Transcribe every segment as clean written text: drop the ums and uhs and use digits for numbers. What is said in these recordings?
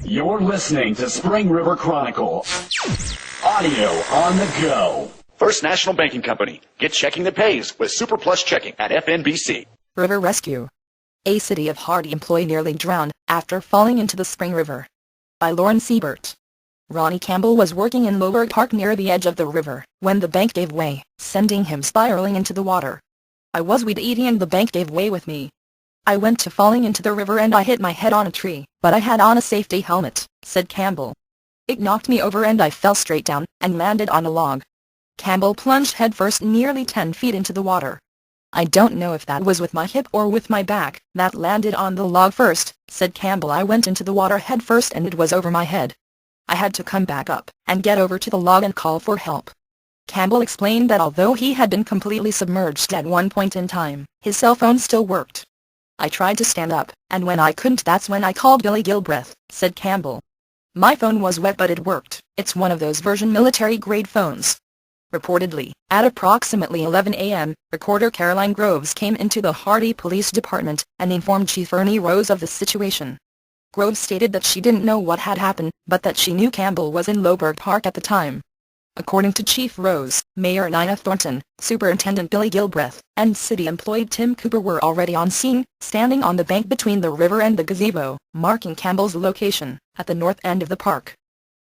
You're listening to Spring River Chronicle. Audio on the go. First National Banking Company. Get checking that pays with Super Plus Checking at FNBC. River Rescue. A City of Hardy employee nearly drowned after falling into the Spring River. By Lauren Siebert. Ronnie Campbell was working in Loughburg Park near the edge of the river when the bank gave way, sending him spiraling into the water. I was weed eating and the bank gave way with me. I went to falling into the river and I hit my head on a tree, but I had on a safety helmet, said Campbell. It knocked me over and I fell straight down and landed on a log. Campbell plunged headfirst nearly 10 feet into the water. I don't know if that was with my hip or with my back that landed on the log first, said Campbell. I went into the water headfirst and it was over my head. I had to come back up and get over to the log and call for help. Campbell explained that although he had been completely submerged at one point in time, his cell phone still worked. I tried to stand up, and when I couldn't, that's when I called Billy Gilbreth, said Campbell. My phone was wet but it worked. It's one of those version military-grade phones. Reportedly, at approximately 11 a.m., Recorder Caroline Groves came into the Hardy Police Department and informed Chief Ernie Rose of the situation. Groves stated that she didn't know what had happened, but that she knew Campbell was in Loughburg Park at the time. According to Chief Rose, Mayor Nina Thornton, Superintendent Billy Gilbreth, and city employee Tim Cooper were already on scene, standing on the bank between the river and the gazebo, marking Campbell's location, at the north end of the park.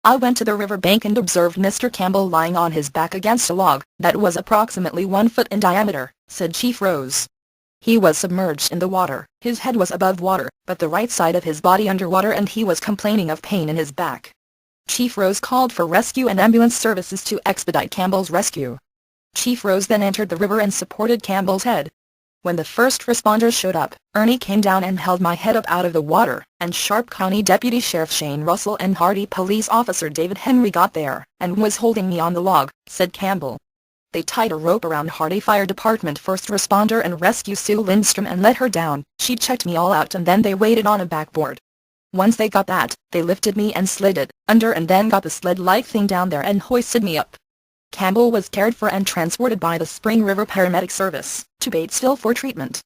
I went to the river bank and observed Mr. Campbell lying on his back against a log that was approximately 1 foot in diameter, said Chief Rose. He was submerged in the water, his head was above water, but the right side of his body underwater, and he was complaining of pain in his back. Chief Rose called for rescue and ambulance services to expedite Campbell's rescue. Chief Rose then entered the river and supported Campbell's head. When the first responders showed up, Ernie came down and held my head up out of the water, and Sharp County Deputy Sheriff Shane Russell and Hardy Police Officer David Henry got there and was holding me on the log, said Campbell. They tied a rope around Hardy Fire Department first responder and rescue Sue Lindstrom and let her down. She checked me all out and then they waited on a backboard. Once they got that, they lifted me and slid it under and then got the sled-like thing down there and hoisted me up. Campbell was cared for and transported by the Spring River Paramedic Service to Batesville for treatment.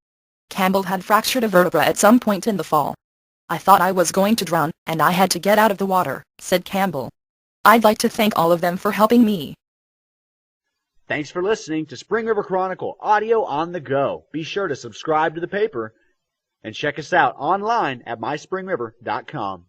Campbell had fractured a vertebra at some point in the fall. I thought I was going to drown, and I had to get out of the water, said Campbell. I'd like to thank all of them for helping me. Thanks for listening to Spring River Chronicle Audio on the Go. Be sure to subscribe to the paper and check us out online at myspringriver.com.